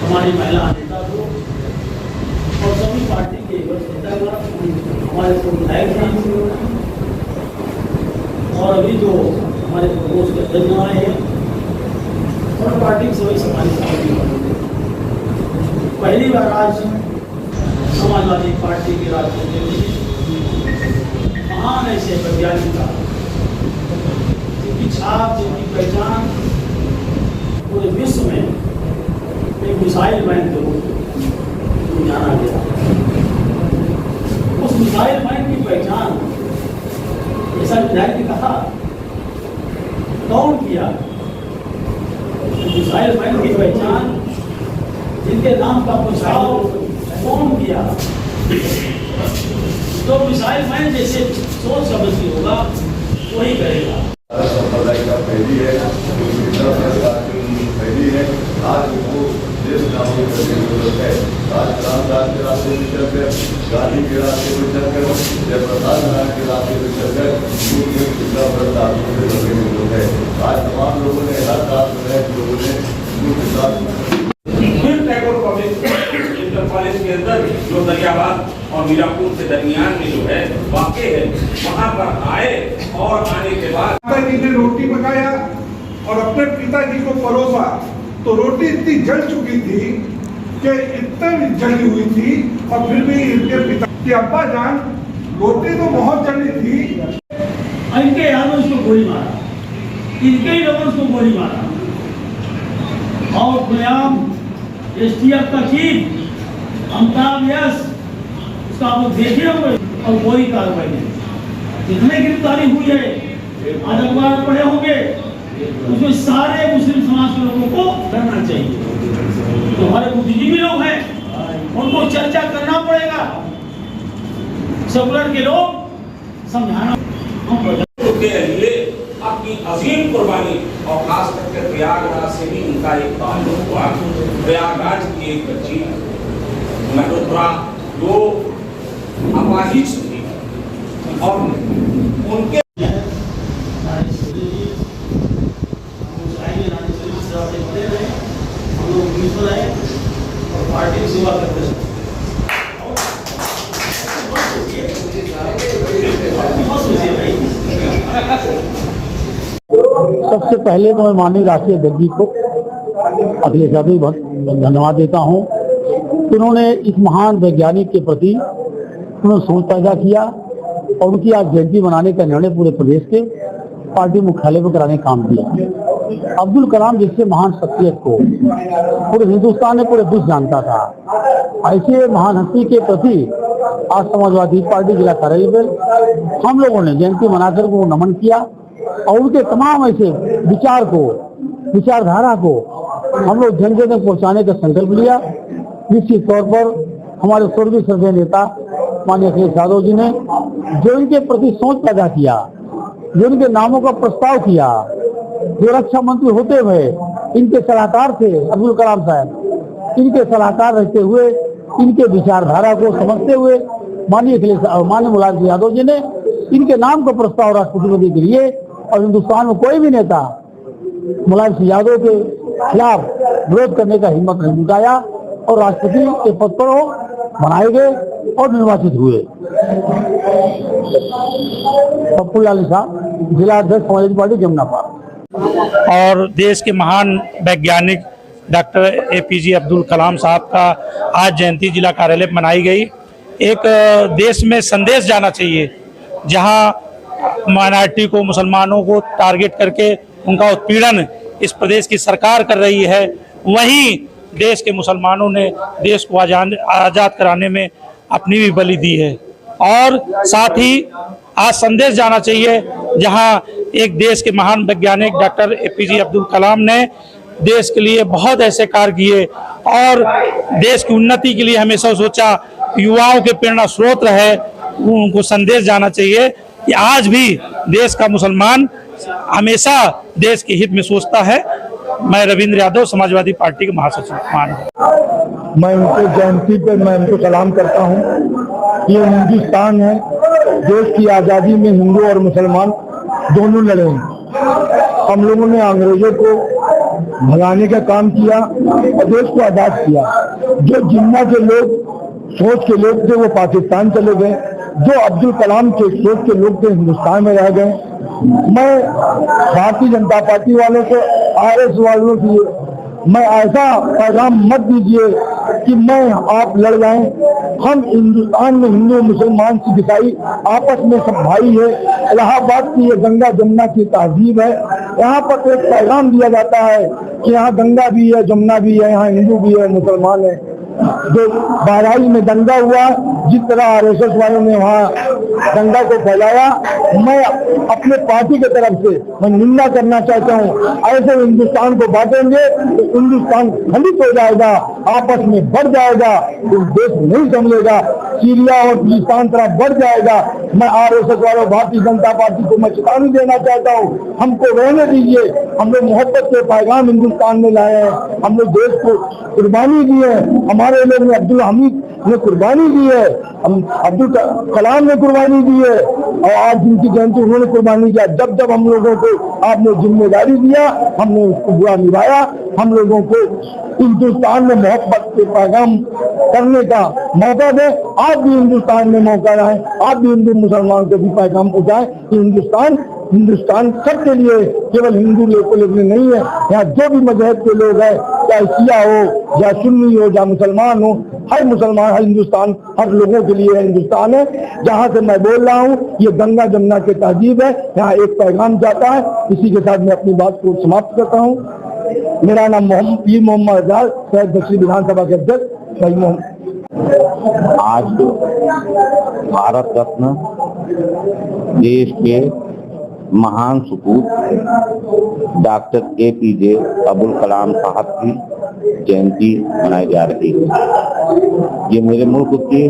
हमारी महिला नेता को और सभी पार्टी के हमारे विधायक और अभी जो हमारे प्रकोष्ठ के अध्यक्ष आए हैं और पार्टी के सभी समाजी साथी पहली बार आज समाजवादी पार्टी के राष्ट्रीय महान ऐसे वैज्ञानिक का जिनकी छाप जिनकी पहचान पूरे विश्व में एक मिसाइल मैन के रूप में जाना गया। उस मिसाइल मैन की पहचान ऐसा विधायक ने कहा कौन किया? मिसाइल मैन की पहचान जिनके नाम का पुछाव कौन किया? तो मिसाइल मैन जैसे सोच समझ की होगा वही करेगा। संप्रदाय का पहली है, पहली है। आज वो देश नाम करने की जरूरत है। आज रामदास के रास्ते में चलकर, गांधी के रास्ते में चलकर, जयप्रकाश नारायण के रास्ते में चलकर जिला प्रताप से लड़ने की जरूरत है। आज तमाम लोगों ने हर राष्ट्र में लोगों ने के साथ टैगोर पब्लिक इंटर कॉलेज के अंदर जो दरियाबाद और मीरापुर के दरमियान में जो है वाक़ई है, वहाँ पर आए और आने के बाद पिताजी ने रोटी पकाया और अपने पिताजी को परोसा तो रोटी इतनी जल चुकी थी कि इतनी जली हुई थी और फिर भी इनके पिता की अब्बा जान रोटी तो बहुत जली थी। इनके यादों उसको गोली मारा, इनके ही लोगों उसको गोली मारा और खुलेआम एसटीएफ का चीफ अमिताभ यश उसका आप लोग देखे होंगे और कोई कार्रवाई नहीं। जितने गिरफ्तारी हुई है आज अखबार पढ़े होंगे उसमें सारे मुस्लिम समाज के लोगों को करना चाहिए। तो हमारे बुद्धिजीवी लोग हैं उनको चर्चा करना पड़ेगा। सेकुलर के लोग समझाना के लिए अपनी अजीम कुर्बानी और खास करके प्रयागराज से भी उनका एक ताल्लुक हुआ। प्रयागराज की एक बच्ची मल्होत्रा जो अपाहिज थी और उनके पार्टी की सेवा करते हैं। सबसे पहले तो मैं माननीय राष्ट्रीय अध्यक्ष जी को अखिलेश यादव बहुत धन्यवाद देता हूं। उन्होंने इस महान वैज्ञानिक के प्रति उन्होंने सोच पैदा किया और उनकी आज जयंती मनाने का निर्णय पूरे प्रदेश के पार्टी मुख्यालय पर कराने का काम किया। अब्दुल कलाम जैसे महान शख्सियत को पूरे हिंदुस्तान में पूरे विश्व जानता था। ऐसे महान हस्ती के प्रति आज समाजवादी पार्टी जिला कार्यालय में हम लोगों ने जयंती मनाकर को नमन किया और उनके तमाम ऐसे विचार को, विचारधारा को हम लोग जन जन तक पहुँचाने का संकल्प लिया। निश्चित तौर पर हमारे स्वर्गीय श्रद्धेय नेता माननीय अखिलेश यादव जी ने जो इनके प्रति सोच पैदा किया, जो इनके नामों का प्रस्ताव किया, जो रक्षा मंत्री होते हुए इनके सलाहकार थे अब्दुल कलाम साहब, इनके सलाहकार रहते हुए इनके विचारधारा को समझते हुए माननीय मुलायम यादव जी ने इनके नाम का प्रस्ताव राष्ट्रपति के लिए और हिंदुस्तान में कोई भी नेता मुलायम सिंह यादव के खिलाफ विरोध करने का हिम्मत नहीं जुटाया और राष्ट्रपति के पद पर बनाए गए और निर्वाचित हुए। पप्पूलाल शाह, जिला अध्यक्ष समाजवादी पार्टी जमुनापार। और देश के महान वैज्ञानिक डॉक्टर APJ अब्दुल कलाम साहब का आज जयंती जिला कार्यालय में मनाई गई। एक देश में संदेश जाना चाहिए जहां माइनॉरिटी को, मुसलमानों को टारगेट करके उनका उत्पीड़न इस प्रदेश की सरकार कर रही है, वहीं देश के मुसलमानों ने देश को आज़ाद कराने में अपनी भी बलि दी है। और साथ ही आज संदेश जाना चाहिए जहां एक देश के महान वैज्ञानिक डॉक्टर APJ अब्दुल कलाम ने देश के लिए बहुत ऐसे कार्य किए और देश की उन्नति के लिए हमेशा सोचा, युवाओं के प्रेरणा स्रोत रहे। उनको संदेश जाना चाहिए कि आज भी देश का मुसलमान हमेशा देश के हित में सोचता है मैं रविंद्र यादव, समाजवादी पार्टी के महासचिव मान। मैं उनके जयंती पर मैं उनको सलाम करता हूँ। ये हिंदुस्तान है, देश की आज़ादी में हिंदू और मुसलमान दोनों लड़े हैं। हम लोगों ने अंग्रेजों को भगाने का काम किया और देश को आज़ाद किया। जो जिन्ना के लोग, सोच के लोग थे, वो पाकिस्तान चले गए। जो अब्दुल कलाम के सोच के लोग थे, हिंदुस्तान में रह गए। मैं भारतीय जनता पार्टी वालों को, आरएस वालों की मैं ऐसा पैगाम मत दीजिए कि मैं आप लड़ जाएं। हम हिंदुस्तान में हिंदू, मुसलमान, सिख, ईसाई आपस में सब भाई है। इलाहाबाद की ये गंगा जमुना की तहजीब है। यहाँ पर एक पैगाम दिया जाता है कि यहाँ गंगा भी है, जमुना भी है, यहाँ हिंदू भी है, मुसलमान है। जो बाराई में दंगा हुआ, जिस तरह आरएसएस वालों ने वहाँ दंगा को फैलाया, मैं अपने पार्टी की तरफ से मैं निंदा करना चाहता हूँ। ऐसे हिंदुस्तान को बांटेंगे तो हिंदुस्तान खंडित हो जाएगा, आपस में बढ़ जाएगा, तो देश नहीं संभलेगा, सीरिया और फिलिस्तीन तरफ बढ़ जाएगा। मैं आरएसएस वालों, भारतीय जनता पार्टी को मैं चेतावनी देना चाहता हूँ, हमको रहने दीजिए। हम लोग मोहब्बत के पैगाम हिंदुस्तान में लाए हैं, हम लोग देश को कुर्बानी दी है। हमारे लोग ने, अब्दुल हमीद ने कुर्बानी दी है, हम अब्दुल कलाम ने कुर्बानी दी है, और आज जिनकी जयंती उन्होंने कुर्बानी किया। जब जब हम लोगों को आपने जिम्मेदारी दिया, हमने उसको बुरा निभाया। हम लोगों को हिंदुस्तान में मोहब्बत के पैगाम करने का मौका दे। आप भी हिंदुस्तान में मौका लाएं, आप भी हिंदू मुसलमान को भी पैगाम पहुंचाएं कि हिंदुस्तान सबके लिए, केवल हिंदू लोगों के लिए नहीं है। यहाँ जो भी मजहब के लोग हैं, चाहे शिया हो या सुन्नी हो या मुसलमान हो, हर मुसलमान, हर हिंदुस्तान, हर लोगों के लिए हिंदुस्तान है। जहाँ से मैं बोल रहा हूँ, ये गंगा जमुना के तहजीब है, यहाँ एक पैगाम जाता है। इसी के साथ मैं अपनी बात को समाप्त करता हूँ। मेरा नाम पीर मोहम्मद अजहर, शहर दक्षिण विधानसभा के अध्यक्ष भाई मोहम्मद। आज भारत रत्न, देश के महान सपूत डॉक्टर APJ अब्दुल कलाम साहब की जयंती मनाई जा रही है। ये मेरे मुल्क की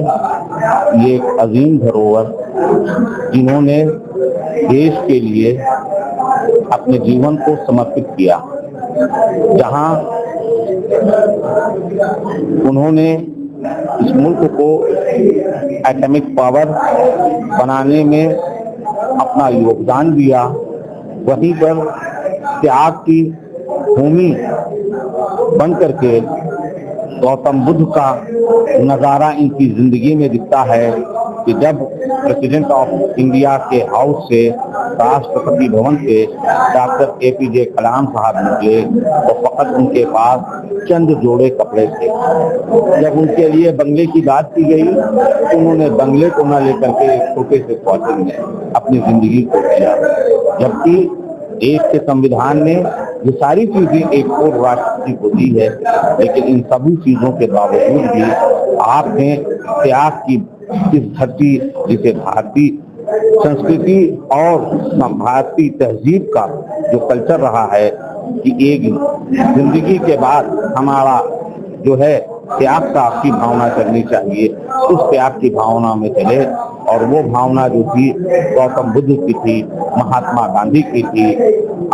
ये एक अजीम धरोहर, जिन्होंने देश के लिए अपने जीवन को समर्पित किया, जहां उन्होंने इस मुल्क को एटॉमिक पावर बनाने में अपना योगदान दिया, वहीं पर त्याग की भूमि बन करके गौतम बुद्ध का नज़ारा इनकी जिंदगी में दिखता है कि जब प्रेसिडेंट ऑफ इंडिया के हाउस से, राष्ट्रपति भवन से डॉक्टर APJ कलाम साहब निकले तो फकत उनके पास चंद जोड़े कपड़े थे। जब उनके लिए बंगले की बात की गई तो उन्होंने बंगले को न लेकर के छोटे से क्वार्टर में अपनी जिंदगी को जिया, जबकि देश के संविधान ने ये सारी चीजें एक और राष्ट्रपति को दी है। लेकिन इन सभी चीजों के बावजूद भी आपने त्याग की इस धरती, जिसे भारतीय संस्कृति और भारतीय तहजीब का जो कल्चर रहा है कि एक जिंदगी के बाद हमारा जो है त्याग का की भावना करनी चाहिए, उस त्याग की भावना में चले। और वो भावना जो थी गौतम बुद्ध की थी, महात्मा गांधी की थी,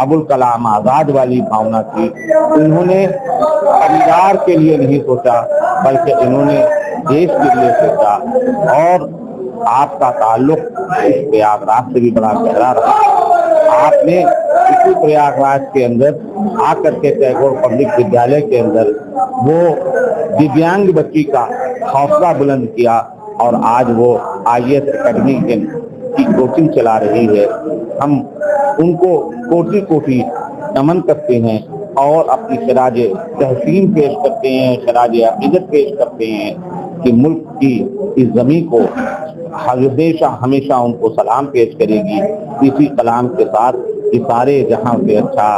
अबुल कलाम आजाद वाली भावना थी। उन्होंने परिवार के लिए नहीं सोचा, बल्कि इन्होंने देश के लिए सोचा। और आपका ताल्लुक इस प्रयागराज से भी बड़ा गहरा रहा। आपने इसी प्रयागराज के अंदर आकर के टैगोर पब्लिक विद्यालय के अंदर वो दिव्यांग बच्ची का हौसला बुलंद किया, और आज वो IAS अकेडमी की कोचिंग चला रही है। हम उनको कोटि कोटि नमन करते हैं और अपनी खराज तहसीन पेश करते हैं, खराज अकीदत पेश करते हैं कि मुल्क की इस जमीन को हमेशा उनको सलाम पेश करेगी। इसी कलाम के साथ कि सारे जहां से अच्छा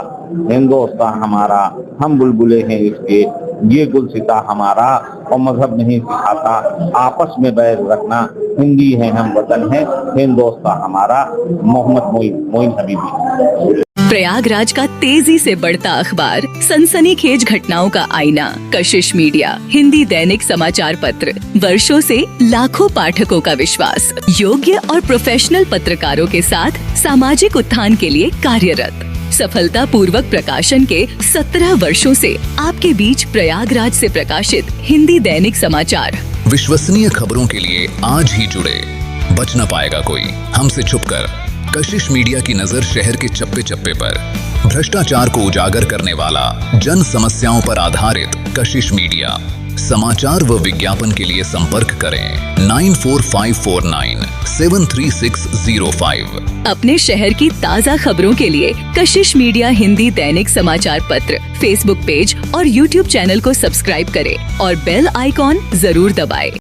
हिंदुस्तान हमारा, हम बुलबुले हैं इसके, ये गुलसिता हमारा, और मजहब नहीं सिखाता आपस में बैर रखना, हिंदी है हम वतन है, हिंदुस्तान हमारा। मोहम्मद मोइन हबीबी। प्रयागराज का तेजी से बढ़ता अखबार, सनसनीखेज घटनाओं का आईना, कशिश मीडिया, हिंदी दैनिक समाचार पत्र, वर्षों से लाखों पाठकों का विश्वास, योग्य और प्रोफेशनल पत्रकारों के साथ सामाजिक उत्थान के लिए कार्यरत। सफलता पूर्वक प्रकाशन के 17 वर्षों से आपके बीच प्रयागराज से प्रकाशित हिंदी दैनिक समाचार। विश्वसनीय खबरों के लिए आज ही जुड़े, बच न पाएगा कोई हमसे छुपकर। कशिश मीडिया की नजर शहर के चप्पे चप्पे पर, भ्रष्टाचार को उजागर करने वाला, जन समस्याओं पर आधारित कशिश मीडिया। समाचार व विज्ञापन के लिए संपर्क करें 9454973605। अपने शहर की ताज़ा खबरों के लिए कशिश मीडिया हिंदी दैनिक समाचार पत्र फेसबुक पेज और यूट्यूब चैनल को सब्सक्राइब करें और बेल आइकॉन जरूर दबाएं।